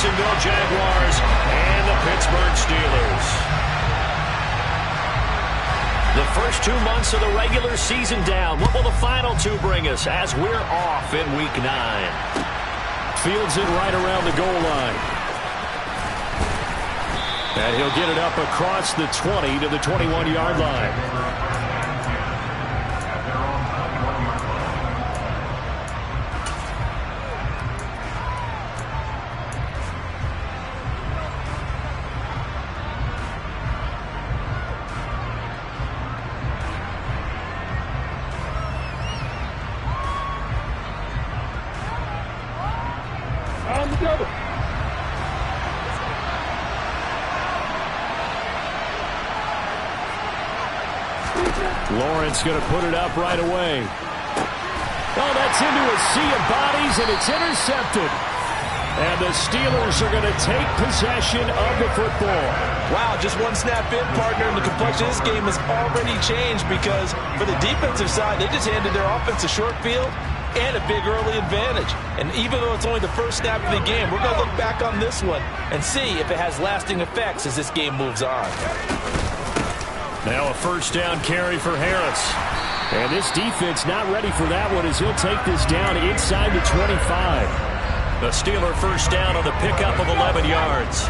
Jacksonville Jaguars and the Pittsburgh Steelers. The first 2 months of the regular season down. What will the final two bring us as we're off in Week 9? Fields it right around the goal line. And he'll get it up across the 20 to the 21-yard line. Lawrence going to put it up right away. Oh, that's into a sea of bodies, and it's intercepted. And the Steelers are going to take possession of the football. Wow, just one snap in, partner, and the complexion of this game has already changed because for the defensive side, they just handed their offense a short field and a big early advantage. And even though it's only the first snap of the game, we're going to look back on this one and see if it has lasting effects as this game moves on. Now a first down carry for Harris. And this defense not ready for that one as he'll take this down inside the 25. The Steeler first down on the pickup of 11 yards.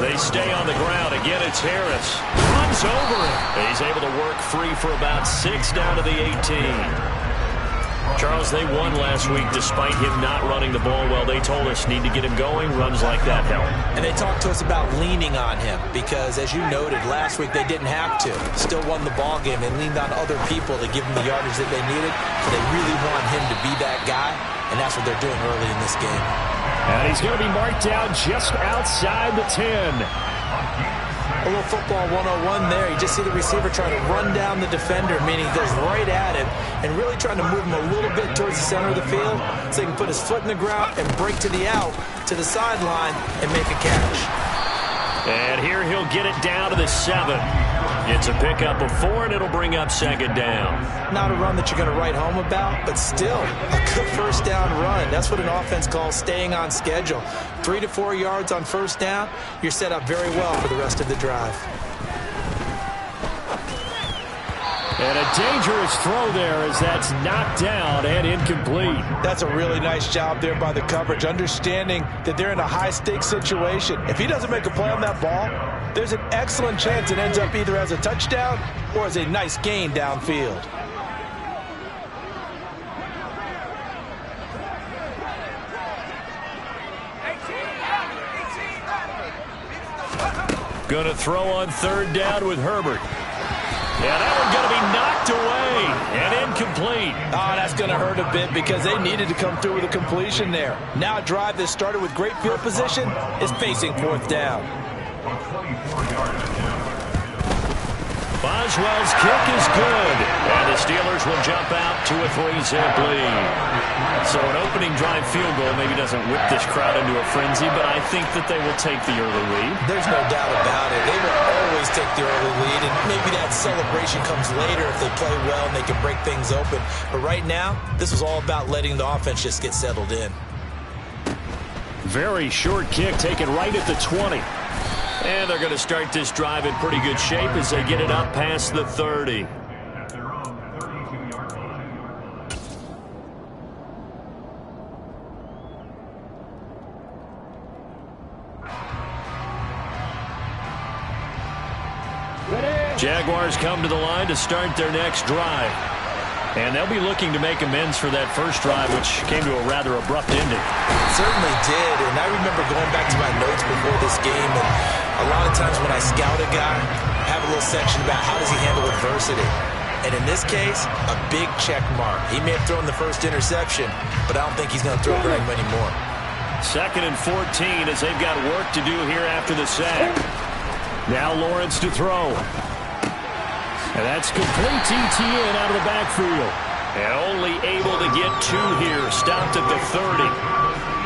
They stay on the ground. Again, it's Harris. Runs over it. He's able to work free for about 6 down to the 18. Charles, they won last week despite him not running the ball well. They told us need to get him going. Runs like that help. And they talked to us about leaning on him because, as you noted, last week they didn't have to. Still won the ball game. They leaned on other people to give him the yardage that they needed. But they really want him to be that guy, and that's what they're doing early in this game. And he's going to be marked down just outside the 10. A little football 101 there. You just see the receiver trying to run down the defender, meaning he goes right at him and really trying to move him a little bit towards the center of the field so he can put his foot in the ground and break to the out, to the sideline, and make a catch. And here he'll get it down to the 7. It's a pickup of 4, and it'll bring up second down. Not a run that you're going to write home about, but still a good first down run. That's what an offense calls staying on schedule. 3 to 4 yards on first down, you're set up very well for the rest of the drive. And a dangerous throw there as that's knocked down and incomplete. That's a really nice job there by the coverage, understanding that they're in a high-stakes situation. If he doesn't make a play on that ball, there's an excellent chance it ends up either as a touchdown or as a nice gain downfield. Going to throw on third down with Herbert. Yeah, that one's going to be knocked away and incomplete. Oh, that's going to hurt a bit because they needed to come through with a completion there. Now a drive that started with great field position is facing fourth down. Boswell's kick is good, and the Steelers will jump out to a 3-zip lead. So an opening drive field goal maybe doesn't whip this crowd into a frenzy, but I think that they will take the early lead. There's no doubt about it. They will always take the early lead, and maybe that celebration comes later if they play well and they can break things open. But right now, this is all about letting the offense just get settled in. Very short kick taken right at the 20. And they're going to start this drive in pretty good shape as they get it up past the 30. Jaguars come to the line to start their next drive. And they'll be looking to make amends for that first drive, which came to a rather abrupt ending. It certainly did, and I remember going back to my notes before this game, and a lot of times when I scout a guy, I have a little section about how does he handle adversity. And in this case, a big check mark. He may have thrown the first interception, but I don't think he's going to throw very many more. 2nd and 14 as they've got work to do here after the sack. Now Lawrence to throw. And that's complete TTN out of the backfield. And only able to get 2 here. Stopped at the 30.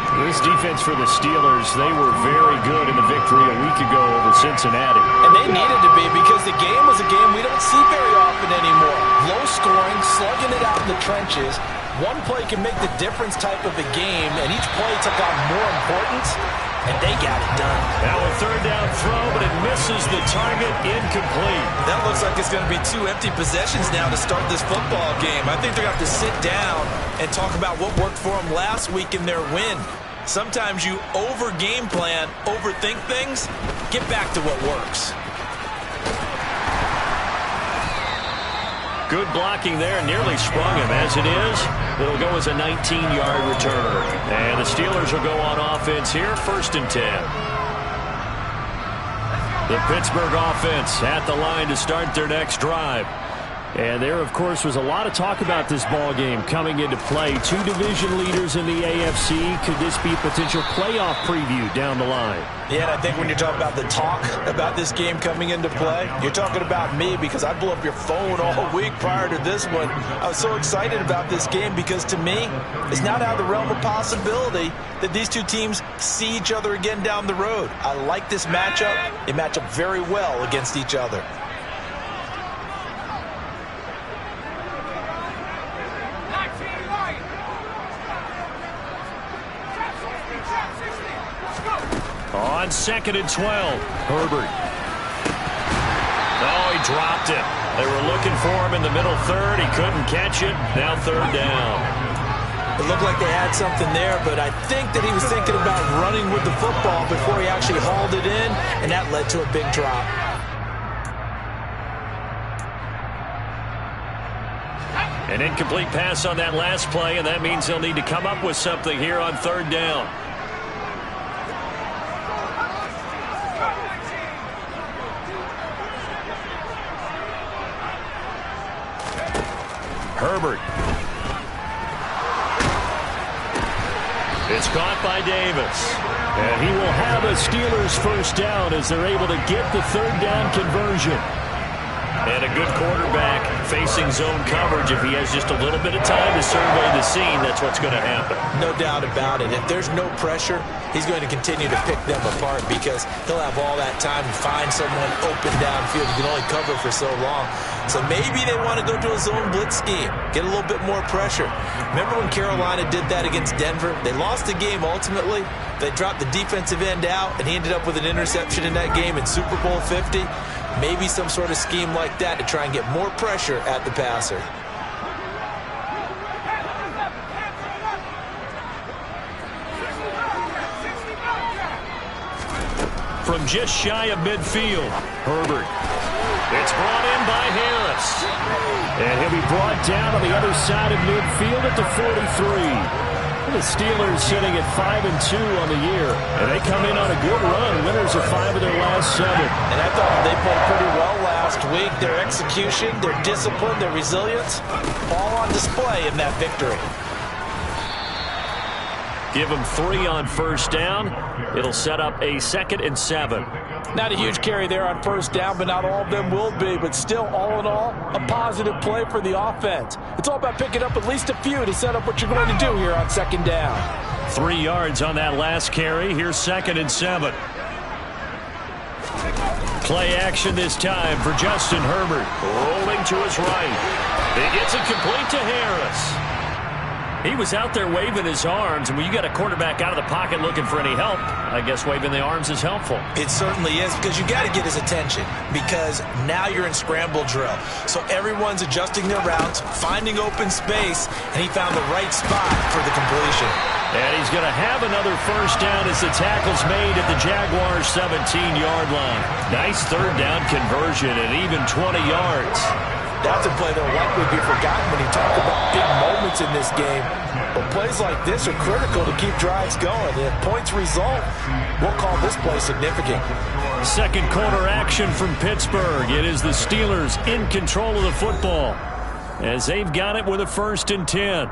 This defense for the Steelers, they were very good in the victory a week ago over Cincinnati. And they needed to be because the game was a game we don't see very often anymore. Low scoring, slugging it out in the trenches. One play can make the difference type of a game, and each play took on more importance, and they got it done. Now a third down throw, but it misses the target, incomplete. That looks like it's going to be 2 empty possessions now to start this football game. I think they're going to have to sit down and talk about what worked for them last week in their win. Sometimes you over-game plan, overthink things, get back to what works. Good blocking there, nearly sprung him. As it is, it'll go as a 19-yard return. And the Steelers will go on offense here, 1st and 10. The Pittsburgh offense at the line to start their next drive. And there, of course, was a lot of talk about this ball game coming into play. 2 division leaders in the AFC. Could this be a potential playoff preview down the line? Yeah, and I think when you're talking about the talk about this game coming into play, you're talking about me because I blew up your phone all week prior to this one. I was so excited about this game because, to me, it's not out of the realm of possibility that these two teams see each other again down the road. I like this matchup. They match up very well against each other. On 2nd and 12, Herbert. Oh, he dropped it. They were looking for him in the middle third. He couldn't catch it. Now 3rd down. It looked like they had something there, but I think that he was thinking about running with the football before he actually hauled it in, and that led to a big drop. An incomplete pass on that last play, and that means they'll need to come up with something here on 3rd down. Herbert. It's caught by Davis. And he will have a Steelers 1st down as they're able to get the 3rd down conversion. And a good quarterback facing zone coverage. If he has just a little bit of time to survey the scene, that's what's going to happen. No doubt about it. If there's no pressure, he's going to continue to pick them apart because he'll have all that time to find someone open downfield. You can only cover for so long. So maybe they want to go to a zone blitz scheme, get a little bit more pressure. Remember when Carolina did that against Denver? They lost the game ultimately. They dropped the defensive end out, and he ended up with an interception in that game in Super Bowl 50. Maybe some sort of scheme like that to try and get more pressure at the passer. From just shy of midfield, Herbert. It's brought in by Harris. And he'll be brought down on the other side of midfield at the 43. The Steelers sitting at 5-2 on the year. And they come in on a good run. Winners of 5 of their last 7. And I thought they played pretty well last week. Their execution, their discipline, their resilience, all on display in that victory. Give them 3 on 1st down. It'll set up a 2nd and 7. Not a huge carry there on 1st down, but not all of them will be. But still, all in all, a positive play for the offense. It's all about picking up at least a few to set up what you're going to do here on 2nd down. 3 yards on that last carry. Here's 2nd and 7. Play action this time for Justin Herbert. Rolling to his right. He gets it complete to Harris. He was out there waving his arms, and when you got a quarterback out of the pocket looking for any help, I guess waving the arms is helpful. It certainly is, because you got to get his attention, because now you're in scramble drill. So everyone's adjusting their routes, finding open space, and he found the right spot for the completion. And he's going to have another 1st down as the tackle's made at the Jaguars' 17-yard line. Nice 3rd down conversion and even 20 yards. That's a play that will likely be forgotten when you talk about big moments in this game. But plays like this are critical to keep drives going. And if points result, we'll call this play significant. 2nd quarter action from Pittsburgh. It is the Steelers in control of the football as they've got it with a 1st and 10.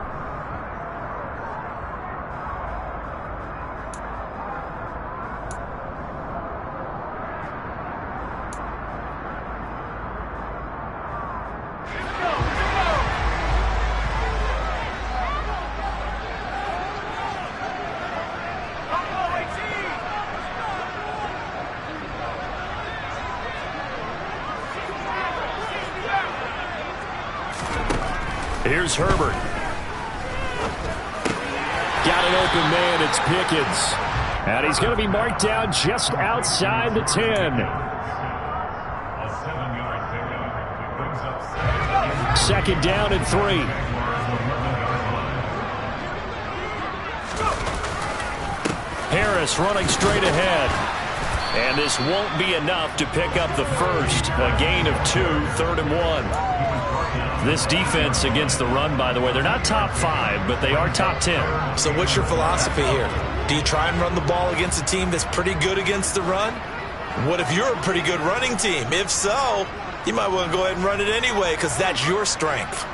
Here's Herbert. Got an open man. It's Pickens. And he's going to be marked down just outside the 10. Second down and 3. Harris running straight ahead. And this won't be enough to pick up the first. A gain of 2, 3rd and 1. This defense against the run, by the way, they're not top 5, but they are top 10. So what's your philosophy here? Do you try and run the ball against a team that's pretty good against the run? What if you're a pretty good running team? If so, you might want to go ahead and run it anyway because that's your strength.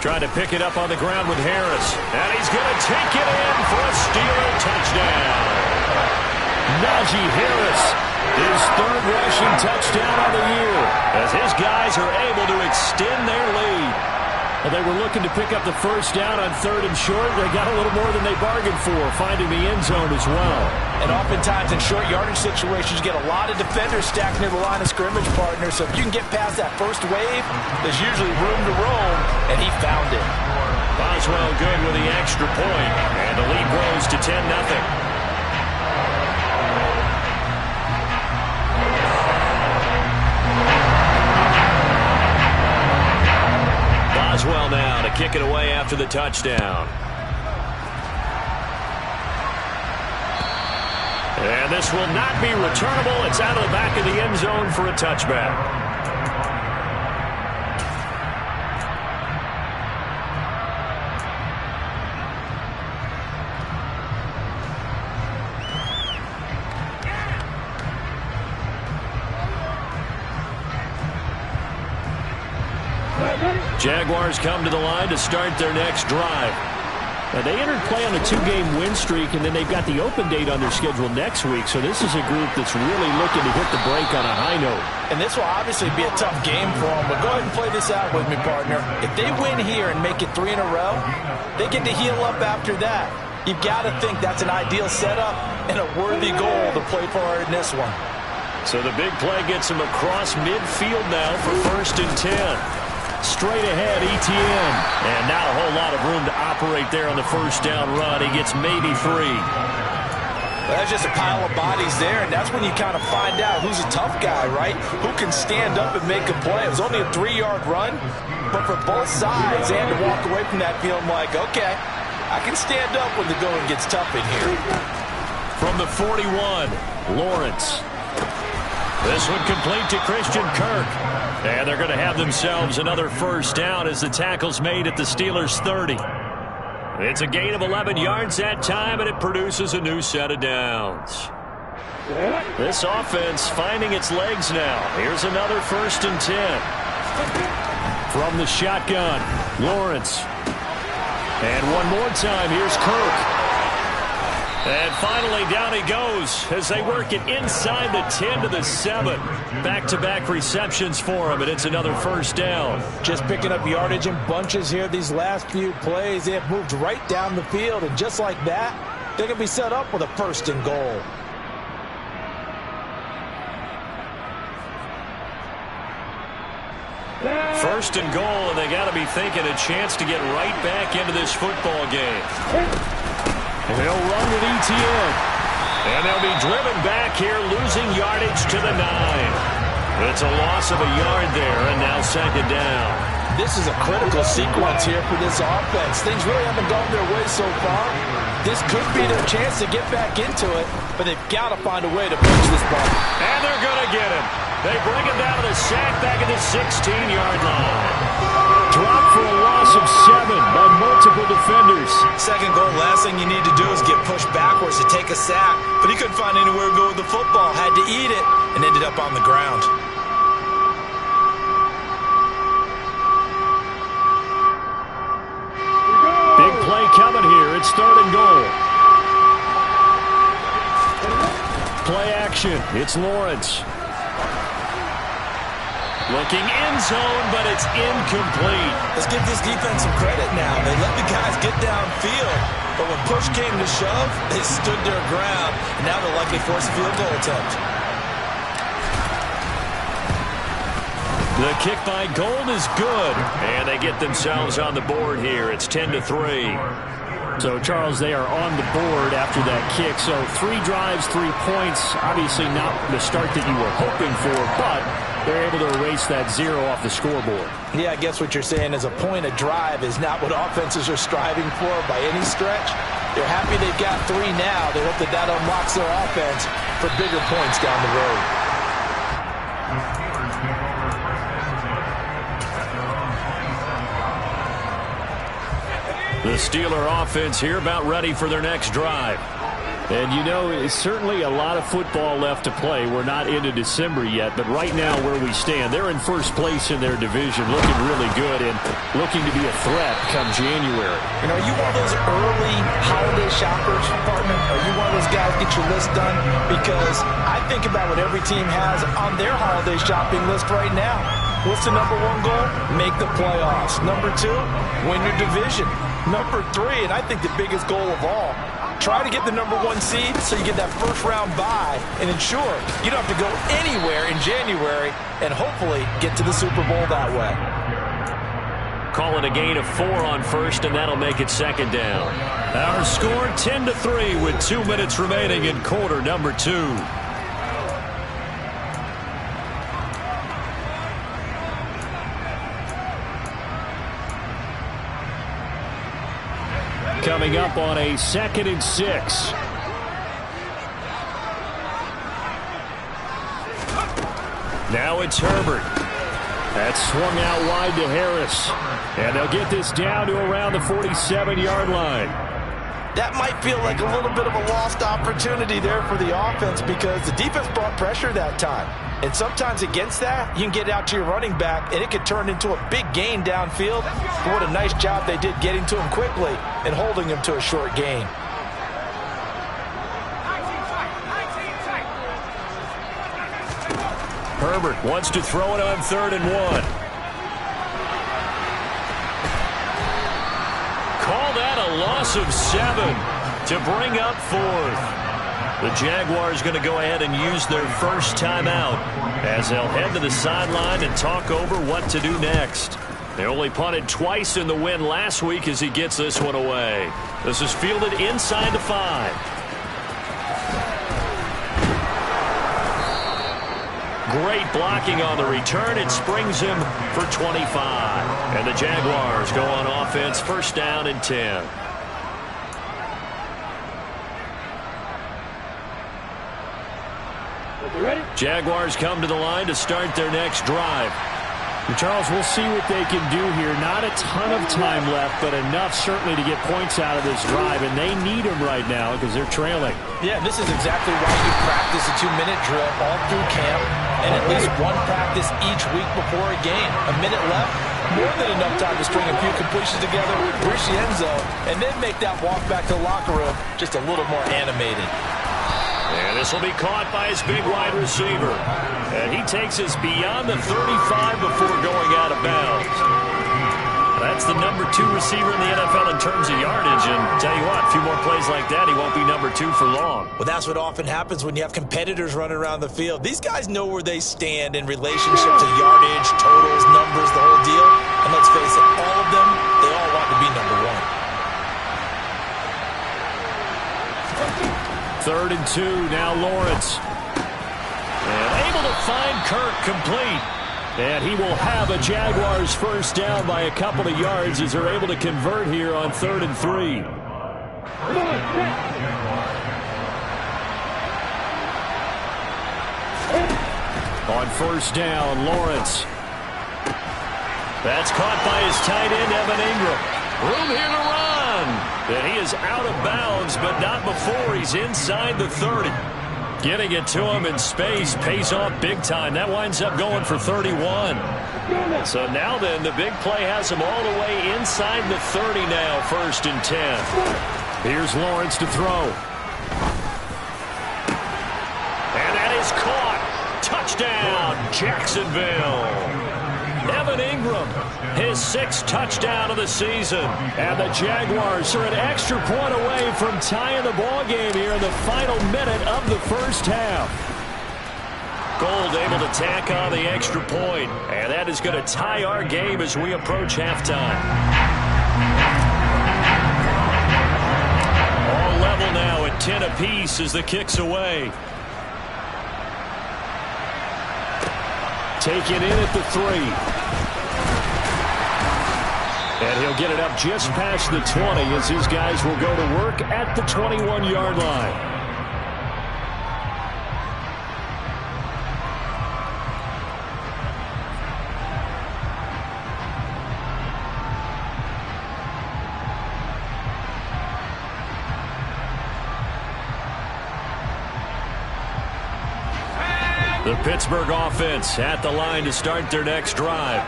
Trying to pick it up on the ground with Harris. And he's going to take it in for a Steeler touchdown. Najee Harris, his 3rd rushing touchdown of the year, as his guys are able to extend their lead. Well, they were looking to pick up the first down on 3rd and short. They got a little more than they bargained for, finding the end zone as well. And oftentimes in short yardage situations, you get a lot of defenders stacked near the line of scrimmage, partner. So if you can get past that first wave, there's usually room to roam, and he found it. Boswell good with the extra point, and the lead grows to 10-0. Boswell now to kick it away after the touchdown. And this will not be returnable. It's out of the back of the end zone for a touchback. Jaguars come to the line to start their next drive. Now, they entered play on a 2-game win streak, and then they've got the open date on their schedule next week. So this is a group that's really looking to hit the break on a high note. And this will obviously be a tough game for them. But go ahead and play this out with me, partner. If they win here and make it 3 in a row, they get to heal up after that. You've got to think that's an ideal setup and a worthy goal to play for in this one. So the big play gets him across midfield now for 1st and 10. Straight ahead, Etienne. And not a whole lot of room to operate there on the first down run. He gets maybe 3. Well, that's just a pile of bodies there, and that's when you kind of find out who's a tough guy, right? Who can stand up and make a play. It was only a 3-yard run, but for both sides, and to walk away from that feeling like, okay, I can stand up when the going gets tough in here. From the 41, Lawrence. This one complete to Christian Kirk. And they're going to have themselves another first down as the tackle's made at the Steelers' 30. It's a gain of 11 yards that time, and it produces a new set of downs. This offense finding its legs now. Here's another 1st and 10. From the shotgun, Lawrence. And one more time, here's Kirk. And finally, down he goes as they work it inside the 10 to the 7. Back-to-back receptions for him, and it's another first down. Just picking up yardage in bunches here these last few plays. They have moved right down the field, and just like that, they're going to be set up with a 1st and goal. First and goal, and they got to be thinking a chance to get right back into this football game. And they'll run with Etienne. And they'll be driven back here, losing yardage to the 9. It's a loss of a yard there, and now 2nd down. This is a critical sequence here for this offense. Things really haven't gone their way so far. This could be their chance to get back into it, but they've got to find a way to punch this ball. And they're going to get him. They bring him down to the sack back at the 16-yard line. Dropped for a loss of 7 by multiple defenders. Second goal, last thing you need to do is get pushed backwards to take a sack. But he couldn't find anywhere to go with the football, had to eat it, and ended up on the ground. Big play coming here. It's 3rd and goal. Play action. It's Lawrence. Looking end zone, but it's incomplete. Let's give this defense some credit now. They let the guys get downfield, but when push came to shove, they stood their ground, and now they'll likely force a field goal attempt. The kick by Gold is good, and they get themselves on the board here. It's 10-3. So, Charles, they are on the board after that kick. So 3 drives, 3 points. Obviously not the start that you were hoping for, but they're able to erase that 0 off the scoreboard. Yeah, I guess what you're saying is a point a drive is not what offenses are striving for by any stretch. They're happy they've got 3 now. They hope that that unlocks their offense for bigger points down the road. The Steeler offense here about ready for their next drive. And you know, it's certainly a lot of football left to play. We're not into December yet, but right now where we stand, they're in first place in their division, looking really good and looking to be a threat come January. You know, are you one of those early holiday shoppers, partner? Are you one of those guys get your list done? Because I think about what every team has on their holiday shopping list right now. What's the number 1 goal? Make the playoffs. Number 2, win your division. Number 3, and I think the biggest goal of all, try to get the number 1 seed so you get that first-round bye and ensure you don't have to go anywhere in January and hopefully get to the Super Bowl that way. Call it a gain of 4 on first, and that'll make it second down. Our score 10-3 with 2 minutes remaining in quarter number 2. Coming up on a 2nd and 6. Now it's Herbert. That's swung out wide to Harris. And they'll get this down to around the 47-yard line. That might feel like a little bit of a lost opportunity there for the offense because the defense brought pressure that time. And sometimes against that, you can get out to your running back, and it could turn into a big gain downfield. But what a nice job they did getting to him quickly and holding him to a short gain. Herbert wants to throw it on 3rd and 1. Call that a loss of 7 to bring up 4th. The Jaguars going to go ahead and use their first timeout as they'll head to the sideline and talk over what to do next. They only punted twice in the win last week as he gets this one away. This is fielded inside the 5. Great blocking on the return. It springs him for 25. And the Jaguars go on offense, first down and 10. Jaguars come to the line to start their next drive. And Charles, we'll see what they can do here. Not a ton of time left, but enough certainly to get points out of this drive, and they need them right now because they're trailing. Yeah, this is exactly why you practice a 2-minute drill all through camp and at least one practice each week before a game. A minute left, more than enough time to string a few completions together, reach the end zone, and then make that walk back to the locker room just a little more animated. And this will be caught by his big wide receiver. And he takes us beyond the 35 before going out of bounds. That's the number 2 receiver in the NFL in terms of yardage. And tell you what, a few more plays like that, he won't be number 2 for long. Well, that's what often happens when you have competitors running around the field. These guys know where they stand in relationship to yardage, totals, numbers, the whole deal. And let's face it, all of them, they all want to be number 1. 3rd and 2, now Lawrence. And able to find Kirk complete. And he will have a Jaguars first down by a couple of yards as they're able to convert here on 3rd and 3. On first down, Lawrence. That's caught by his tight end, Evan Ingram. Room here to run. And he is out of bounds, but not before he's inside the 30. Getting it to him in space pays off big time. That winds up going for 31. So now then, the big play has him all the way inside the 30 now, 1st and 10. Here's Lawrence to throw. And that is caught. Touchdown, Jacksonville. Evan Ingram, his 6th touchdown of the season. And the Jaguars are an extra point away from tying the ball game here in the final minute of the first half. Gold able to tack on the extra point. And that is going to tie our game as we approach halftime. All level now at 10 apiece as the kick's away. Taken in at the 3. And he'll get it up just past the 20 as his guys will go to work at the 21-yard line. The Pittsburgh offense at the line to start their next drive.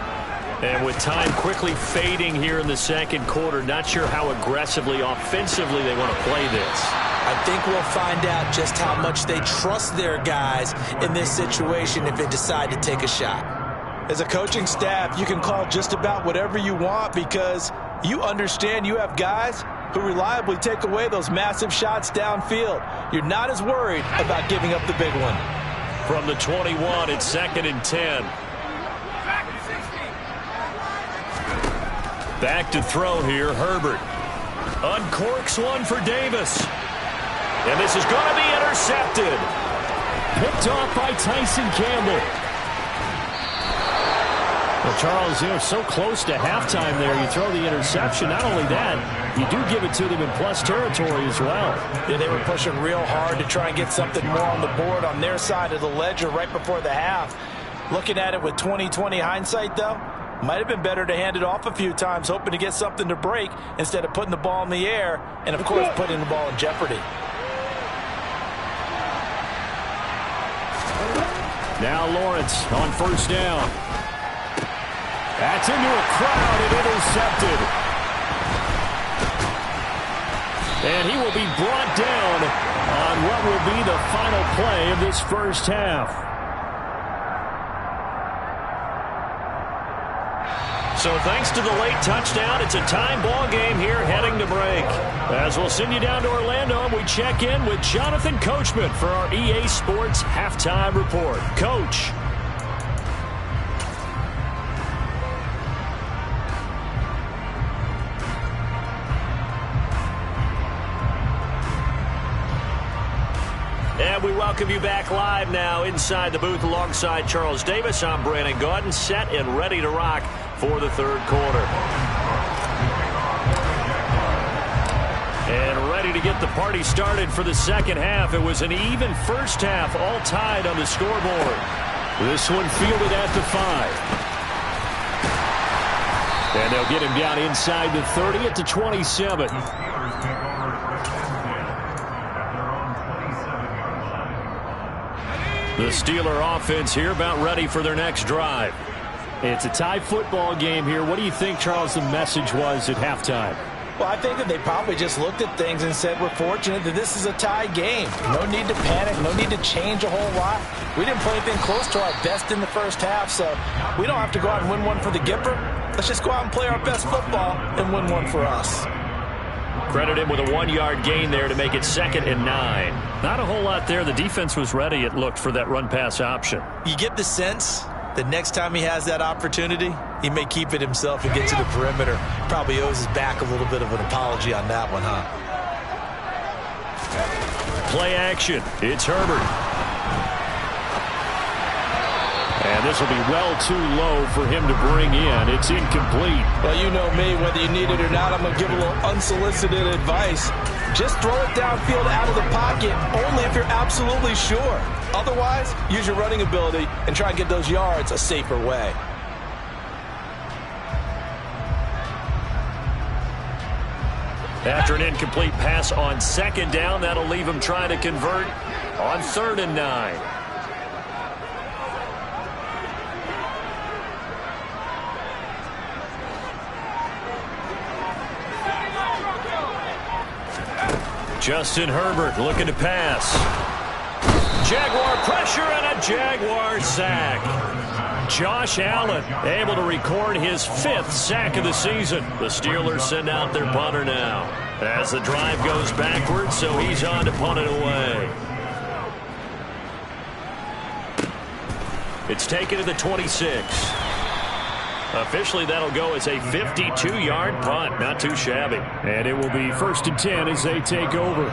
And with time quickly fading here in the second quarter, not sure how aggressively, offensively they want to play this. I think we'll find out just how much they trust their guys in this situation if they decide to take a shot. As a coaching staff, you can call just about whatever you want because you understand you have guys who reliably take away those massive shots downfield. You're not as worried about giving up the big one. From the 21, it's 2nd and 10. Back to throw here, Herbert. Uncorks one for Davis. And this is going to be intercepted. Picked off by Tyson Campbell. Well, Charles, you know, so close to halftime there. You throw the interception. Not only that, you do give it to them in plus territory as well. Yeah, they were pushing real hard to try and get something more on the board on their side of the ledger right before the half. Looking at it with 20/20 hindsight, though, might have been better to hand it off a few times, hoping to get something to break instead of putting the ball in the air and, of course, putting the ball in jeopardy. Now Lawrence on first down. That's into a crowd and intercepted. And he will be brought down on what will be the final play of this first half. So thanks to the late touchdown, it's a time ball game here heading to break. As we'll send you down to Orlando, and we check in with Jonathan Coachman for our EA Sports Halftime Report. Coach. And we welcome you back live now inside the booth alongside Charles Davis. I'm Brandon Gaudin, set and ready to rock for the third quarter. And ready to get the party started for the second half. It was an even first half, all tied on the scoreboard. This one fielded at the 5. And they'll get him down inside the 30 at the 27. The Steeler offense here about ready for their next drive. It's a tie football game here. What do you think, Charles, the message was at halftime? Well, I think that they probably just looked at things and said, we're fortunate that this is a tie game. No need to panic, no need to change a whole lot. We didn't play anything close to our best in the first half, so we don't have to go out and win one for the Gipper. Let's just go out and play our best football and win one for us. Credit him with a 1-yard gain there to make it 2nd and 9. Not a whole lot there. The defense was ready, it looked, for that run-pass option. You get the sense that next time he has that opportunity, he may keep it himself and get to the perimeter. Probably owes his back a little bit of an apology on that one, huh? Play action. It's Herbert. And this will be well too low for him to bring in. It's incomplete. Well, you know me, whether you need it or not, I'm going to give a little unsolicited advice. Just throw it downfield out of the pocket, only if you're absolutely sure. Otherwise, use your running ability and try and get those yards a safer way. After an incomplete pass on 2nd down, that'll leave him trying to convert on 3rd and 9. Justin Herbert looking to pass. Jaguar pressure and a Jaguar sack. Josh Allen able to record his 5th sack of the season. The Steelers send out their punter now as the drive goes backwards, so he's on to punt it away. It's taken to the 26. Officially, that'll go as a 52-yard punt. Not too shabby. And it will be 1st and 10 as they take over.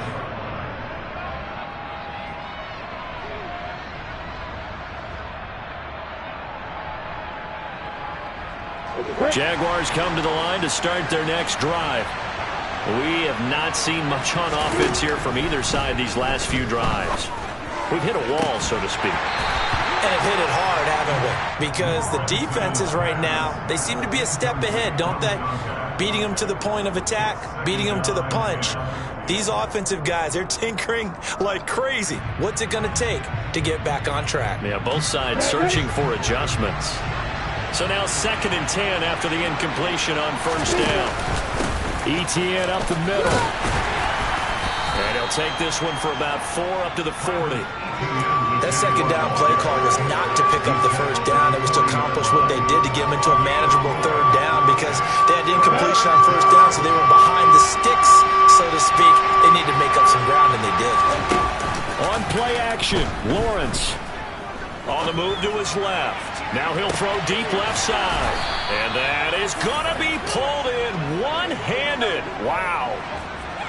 Jaguars come to the line to start their next drive. We have not seen much on offense here from either side these last few drives. We've hit a wall, so to speak. And have hit it hard, haven't we? Because the defenses right now, they seem to be a step ahead, don't they? Beating them to the point of attack, beating them to the punch. These offensive guys, they're tinkering like crazy. What's it going to take to get back on track? Yeah, both sides searching for adjustments. So now 2nd and 10 after the incompletion on 1st down. ETN up the middle. And he'll take this one for about 4 up to the 40. That 2nd down play call was not to pick up the 1st down. It was to accomplish what they did to get them into a manageable 3rd down because they had incompletion on 1st down, so they were behind the sticks, so to speak. They needed to make up some ground, and they did. On play action, Lawrence. On the move to his left. Now he'll throw deep left side. And that is going to be pulled in one-handed. Wow.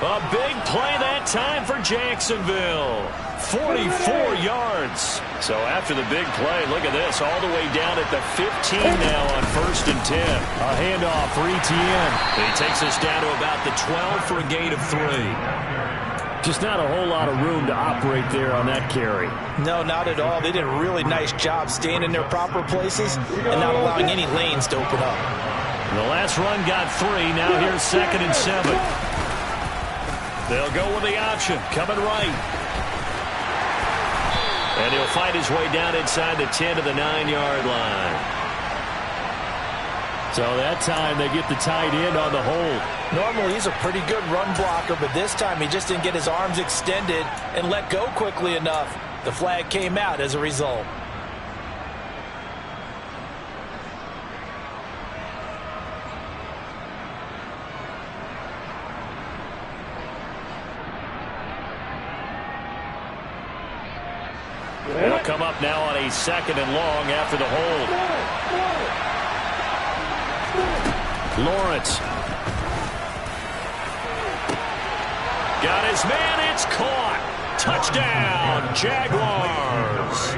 A big play that time for Jacksonville. 44 yards. So after the big play, look at this. All the way down at the 15 now on 1st and 10. A handoff for ETN. He takes us down to about the 12 for a gain of 3. Just not a whole lot of room to operate there on that carry. No, not at all. They did a really nice job staying in their proper places and not allowing any lanes to open up. The last run got 3. Now here's 2nd and 7. They'll go with the option. Coming right. And he'll fight his way down inside the 10 to the 9-yard line. So that time they get the tight end on the hold. Normally he's a pretty good run blocker, but this time he just didn't get his arms extended and let go quickly enough. The flag came out as a result. It'll come up now on a 2nd and long after the hold. Lawrence. Got his man. It's caught. Touchdown, Jaguars.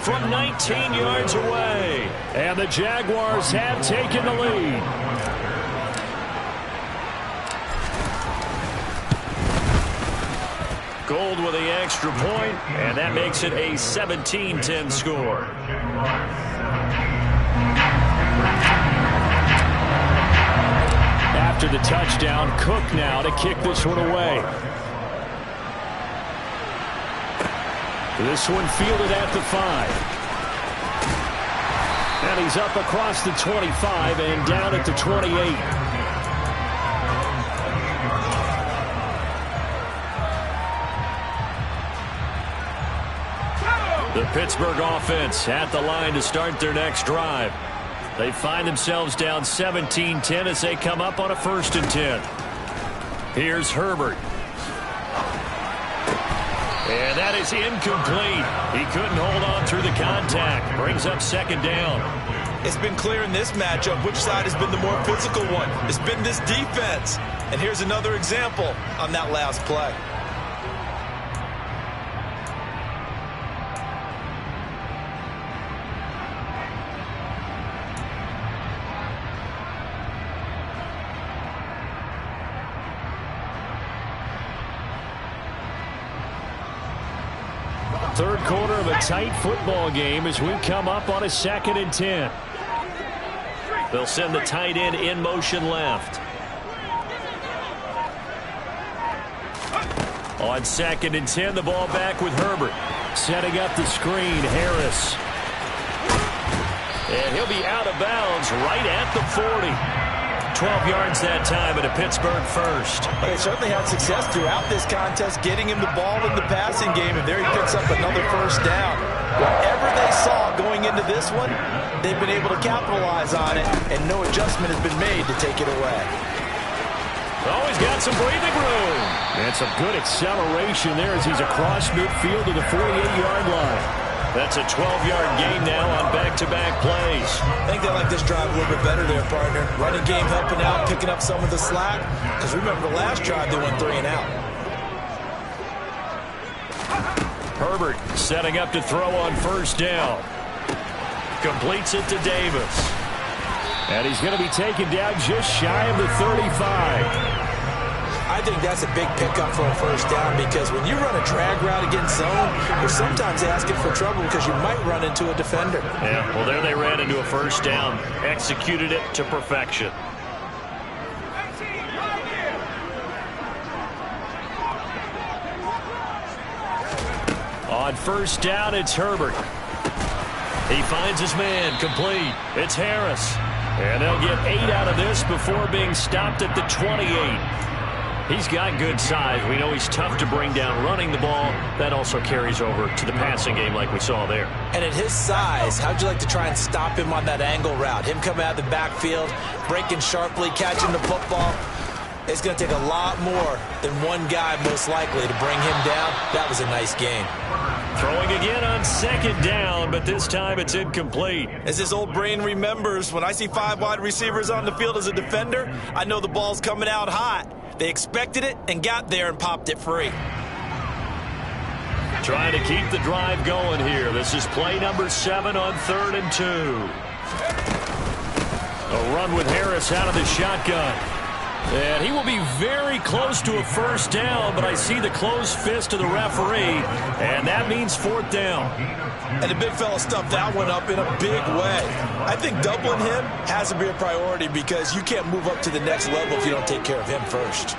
From 19 yards away. And the Jaguars have taken the lead. Gold with the extra point, and that makes it a 17-10 score. After the touchdown, Cook now to kick this one away. This one fielded at the 5. And he's up across the 25 and down at the 28. The Pittsburgh offense at the line to start their next drive. They find themselves down 17-10 as they come up on a 1st and 10. Here's Herbert. And that is incomplete. He couldn't hold on through the contact. Brings up 2nd down. It's been clear in this matchup which side has been the more physical one. It's been this defense. And here's another example on that last play. Third quarter of a tight football game as we come up on a 2nd and 10. They'll send the tight end in motion left. On 2nd and 10, the ball back with Herbert. Setting up the screen, Harris. And he'll be out of bounds right at the 40. 12 yards that time at a Pittsburgh first. They certainly had success throughout this contest, getting him the ball in the passing game, and there he picks up another 1st down. Whatever they saw going into this one, they've been able to capitalize on it, and no adjustment has been made to take it away. Oh, he's got some breathing room. And some good acceleration there as he's across midfield to the 48-yard line. That's a 12-yard gain now on back-to-back plays. I think they like this drive a little bit better there, partner. Running game helping out, picking up some of the slack. Because remember the last drive, they went 3 and out. Herbert setting up to throw on first down. Completes it to Davis. And he's going to be taken down just shy of the 35. I think that's a big pickup for a first down because when you run a drag route against zone, you're sometimes asking for trouble because you might run into a defender. Yeah, well, there they ran into a first down. Executed it to perfection. On first down, it's Herbert. He finds his man, complete. It's Harris. And they'll get 8 out of this before being stopped at the 28. He's got good size. We know he's tough to bring down running the ball. That also carries over to the passing game like we saw there. And at his size, how'd you like to try and stop him on that angle route? Him coming out of the backfield, breaking sharply, catching the football. It's going to take a lot more than one guy most likely to bring him down. That was a nice game. Throwing again on second down, but this time it's incomplete. As his old brain remembers, when I see 5 wide receivers on the field as a defender, I know the ball's coming out hot. They expected it and got there and popped it free. Trying to keep the drive going here. This is play number 7 on 3rd and 2. A run with Harris out of the shotgun. And he will be very close to a first down, but I see the closed fist of the referee, and that means 4th down. And the big fella stuffed that one up in a big way. I think doubling him has to be a priority because you can't move up to the next level if you don't take care of him first.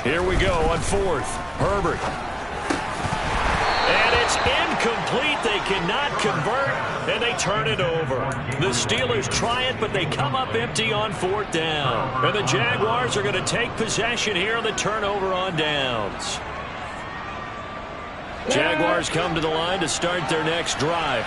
Here we go on 4th. Herbert. And it's incomplete. They cannot convert, and they turn it over. The Steelers try it, but they come up empty on 4th down. And the Jaguars are going to take possession here on the turnover on downs. Jaguars come to the line to start their next drive.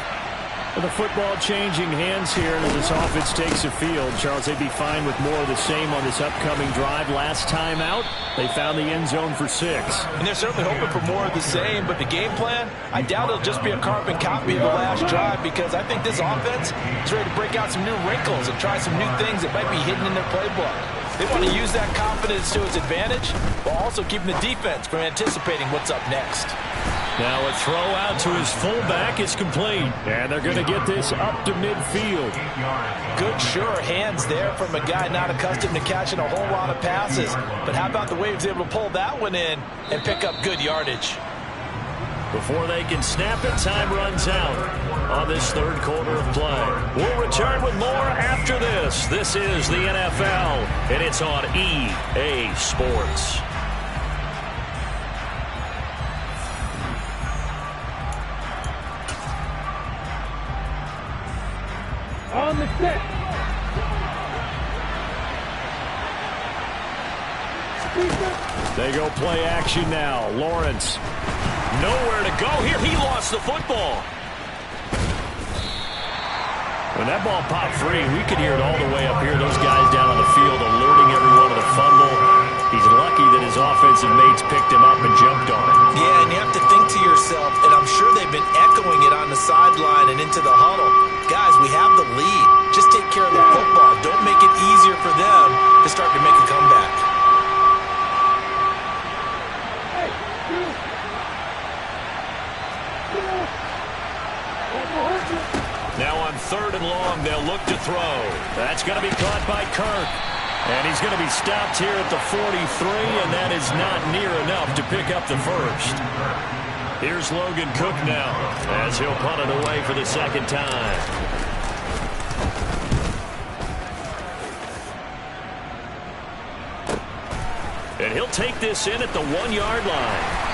With the football changing hands here as this offense takes the field, Charles, they'd be fine with more of the same on this upcoming drive. Last time out, they found the end zone for 6. And they're certainly hoping for more of the same, but the game plan, I doubt it'll just be a carbon copy of the last drive because I think this offense is ready to break out some new wrinkles and try some new things that might be hidden in their playbook. They want to use that confidence to its advantage while also keeping the defense from anticipating what's up next. Now a throw out to his fullback is complete. And they're going to get this up to midfield. Good, sure hands there from a guy not accustomed to catching a whole lot of passes. But how about the way he was able to pull that one in and pick up good yardage? Before they can snap it, time runs out on this 3rd quarter of play. We'll return with more after this. This is the NFL, and it's on EA Sports. On the set. They go play action now. Lawrence. Nowhere to go here. He lost the football. When that ball popped free, we could hear it all the way up here. Those guys down on the field alerting everyone of the fumble. He's lucky that his offensive mates picked him up and jumped on it. Yeah, and you have to think to yourself, and I'm sure they've been echoing it on the sideline and into the huddle. Guys, we have the lead. Just take care of the football. Don't make it easier for them to start to make a comeback. Now on 3rd and long, they'll look to throw. That's going to be caught by Kirk. And he's going to be stopped here at the 43, and that is not near enough to pick up the first. Here's Logan Cook now as he'll punt it away for the 2nd time. And he'll take this in at the 1-yard line.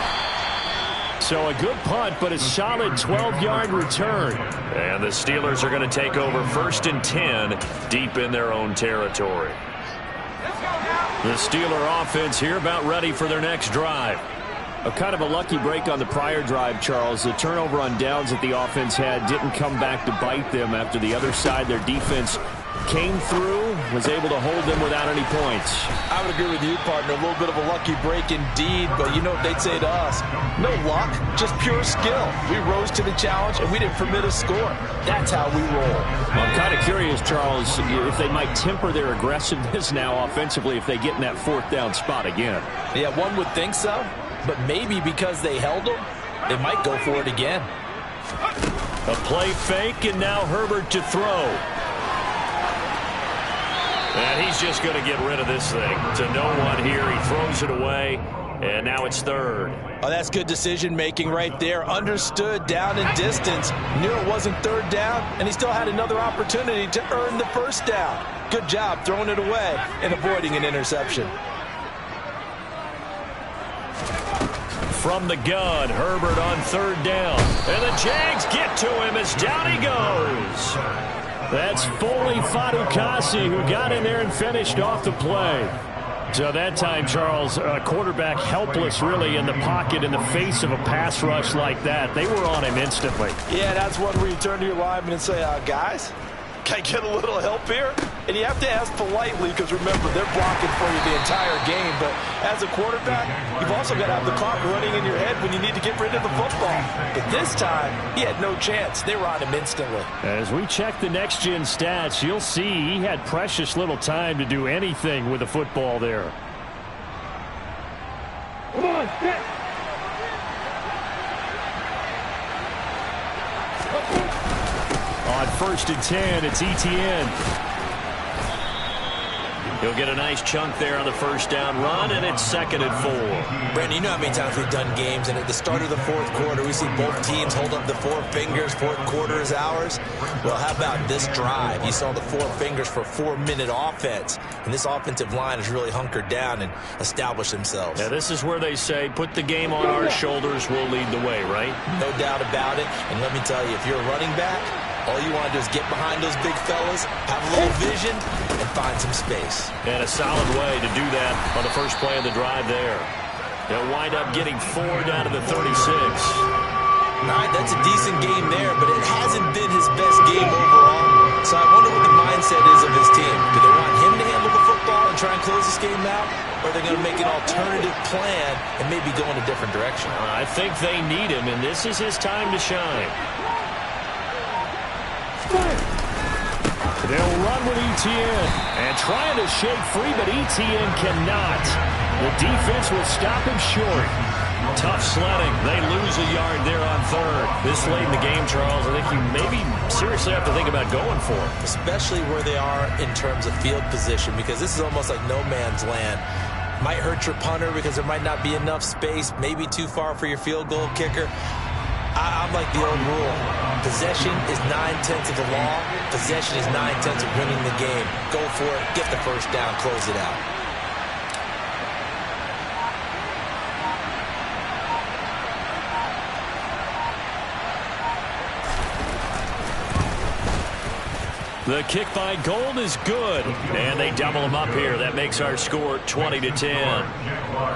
So a good punt, but a solid 12-yard return. And the Steelers are going to take over 1st and 10 deep in their own territory. The Steeler offense here about ready for their next drive. A kind of a lucky break on the prior drive, Charles. The turnover on downs that the offense had didn't come back to bite them after the other side. Their defense came through, was able to hold them without any points. I would agree with you, partner. A little bit of a lucky break indeed, but you know what they'd say to us? No luck, just pure skill. We rose to the challenge, and we didn't permit a score. That's how we roll. I'm kind of curious, Charles, if they might temper their aggressiveness now offensively if they get in that fourth down spot again. Yeah, one would think so, but maybe because they held them, they might go for it again. A play fake, and now Herbert to throw. And he's just going to get rid of this thing. To no one here. He throws it away, and now it's third. Oh, that's good decision-making right there. Understood down and distance. Knew it wasn't third down, and he still had another opportunity to earn the first down. Good job throwing it away and avoiding an interception. From the gun, Herbert on third down. And the Jags get to him as down he goes. That's Foley Fadukasi who got in there and finished off the play. So that time, Charles, quarterback helpless really in the pocket in the face of a pass rush like that. They were on him instantly. Yeah, that's one where you turn to your lineman and say, guys, can I get a little help here? And you have to ask politely because, remember, they're blocking for you the entire game. But as a quarterback, you've also got to have the clock running in your head when you need to get rid of the football. But this time, he had no chance. They were on him instantly. As we check the next-gen stats, you'll see he had precious little time to do anything with the football there. Come on, set. On 1st and 10, it's Etienne. He'll get a nice chunk there on the first down run, and it's 2nd and 4. Brandon, you know how many times we've done games, and at the start of the fourth quarter, we see both teams hold up the four fingers. Fourth quarter is ours. Well, how about this drive? You saw the four fingers for a 4-minute offense, and this offensive line has really hunkered down and established themselves. Yeah, this is where they say, put the game on our shoulders, we'll lead the way, right? No doubt about it, and let me tell you, if you're a running back, all you want to do is get behind those big fellas, have a little vision, and find some space. And a solid way to do that on the first play of the drive there. They'll wind up getting 4 down to the 36. All right, that's a decent game there, but it hasn't been his best game overall. So I wonder what the mindset is of his team. Do they want him to handle the football and try and close this game out? Or are they going to make an alternative plan and maybe go in a different direction? I think they need him, and this is his time to shine. They'll run with Etienne and trying to shake free, but Etienne cannot. The defense will stop him short. Tough sledding. They lose a yard there on third. This late in the game, Charles, I think you maybe seriously have to think about going for it. Especially where they are in terms of field position, because this is almost like no man's land. Might hurt your punter because there might not be enough space, maybe too far for your field goal kicker. I'm like the old rule. Possession is 9/10 of the law. Possession is 9/10 of winning the game. Go for it. Get the first down. Close it out. The kick by Gold is good, and they double them up here. That makes our score 20-10.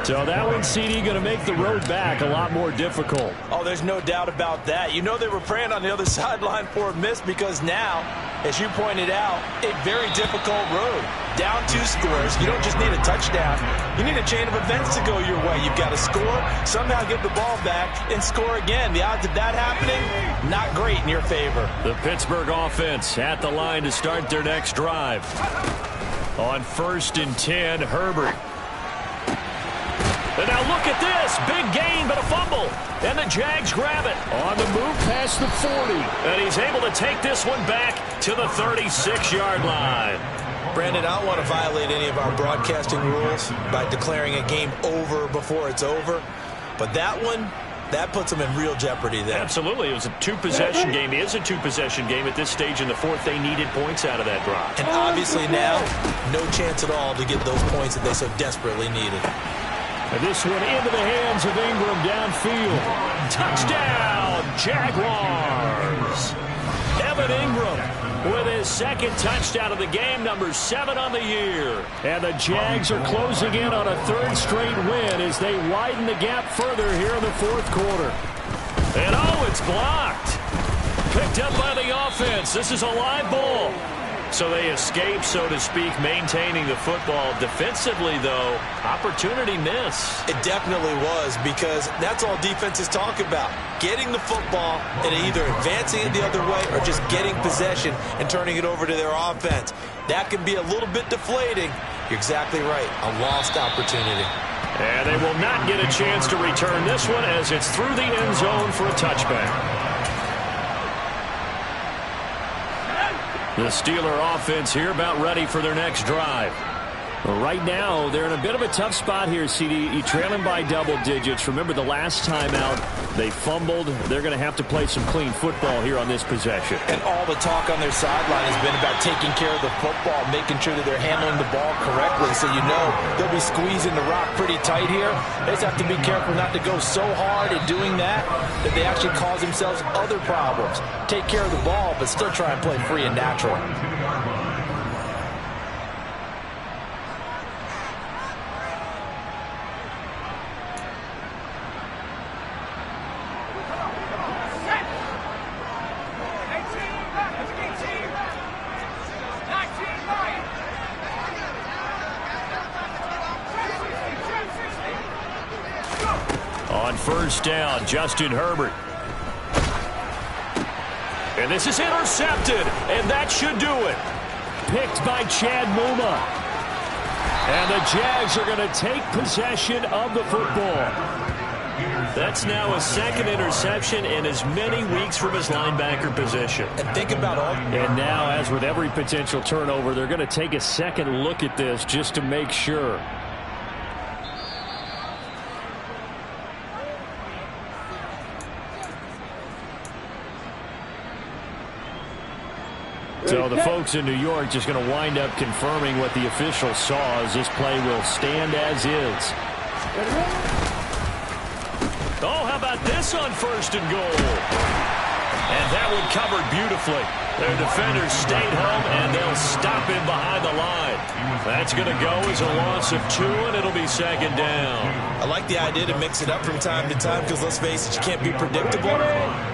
So that one, CD, going to make the road back a lot more difficult. Oh, there's no doubt about that. You know they were praying on the other sideline for a miss because now, as you pointed out, a very difficult road. Down 2 scores. You don't just need a touchdown. You need a chain of events to go your way. You've got to score, somehow get the ball back, and score again. The odds of that happening, not great in your favor. The Pittsburgh offense at the line to start their next drive. On 1st and 10, Herbert. And now look at this. Big gain, but a fumble. And the Jags grab it. On the move past the 40. And he's able to take this one back to the 36-yard line. Brandon, I don't want to violate any of our broadcasting rules by declaring a game over before it's over. But that one, that puts them in real jeopardy there. Absolutely. It was a 2-possession game. It is a 2-possession game at this stage in the fourth. They needed points out of that drive. And obviously now, no chance at all to get those points that they so desperately needed. And this one into the hands of Ingram downfield. Touchdown, Jaguars. Evan Ingram with his second touchdown of the game, number 7 on the year. And the Jags are closing in on a 3rd straight win as they widen the gap further here in the 4th quarter. And oh, it's blocked. Picked up by the offense. This is a live ball. So they escape, so to speak, maintaining the football. Defensively, though, opportunity miss. It definitely was, because that's all defenses talk about. Getting the football and either advancing it the other way or just getting possession and turning it over to their offense. That can be a little bit deflating. You're exactly right. A lost opportunity. And they will not get a chance to return this one as it's through the end zone for a touchback. The Steeler offense here about ready for their next drive. Well, right now, they're in a bit of a tough spot here, CD. You trail them by double digits. Remember the last time out, they fumbled. They're going to have to play some clean football here on this possession. And all the talk on their sideline has been about taking care of the football, making sure that they're handling the ball correctly. So you know they'll be squeezing the rock pretty tight here. They just have to be careful not to go so hard at doing that they actually cause themselves other problems. Take care of the ball, but still try and play free and natural. On first down, Justin Herbert. And this is intercepted, and that should do it. Picked by Chad Muma. And the Jags are going to take possession of the football. That's now a second interception in as many weeks from his linebacker position. And think about all. And now, as with every potential turnover, they're going to take a second look at this just to make sure. So the folks in New York just going to wind up confirming what the officials saw, as this play will stand as is. Oh, how about this on first and goal? And that one covered beautifully. Their defenders stayed home, and they'll stop him behind the line. That's going to go as a loss of 2, and it'll be second down. I like the idea to mix it up from time to time because, let's face it, you can't be predictable.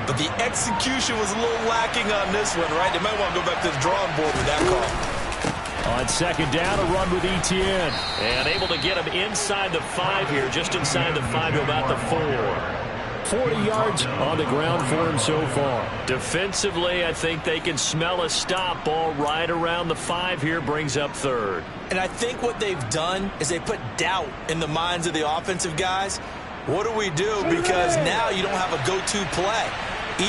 But the execution was a little lacking on this one, right? They might want to go back to the drawing board with that call. On second down, a run with Etienne. And able to get him inside the 5 here, just inside the 5 to about the 4. 40 yards on the ground for him so far. Defensively, I think they can smell a stop. Ball right around the 5 here, brings up third. And I think what they've done is they put doubt in the minds of the offensive guys. What do we do? Because now you don't have a go-to play.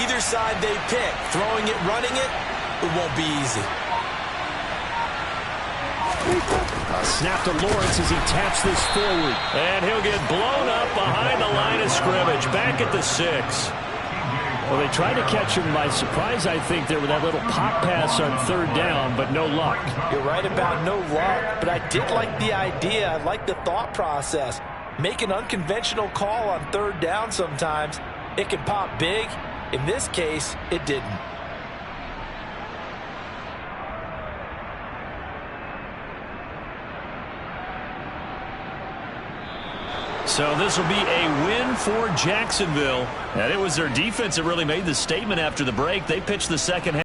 Either side they pick, throwing it, running it, it won't be easy. A snap to Lawrence as he taps this forward. And he'll get blown up behind the line of scrimmage, back at the 6. Well, they tried to catch him by surprise, I think, there with that little pop pass on third down, but no luck. You're right about no luck, but I did like the idea. I like the thought process. Make an unconventional call on third down sometimes. It can pop big. In this case, it didn't. So this will be a win for Jacksonville. And it was their defense that really made the statement after the break. They pitched the second half.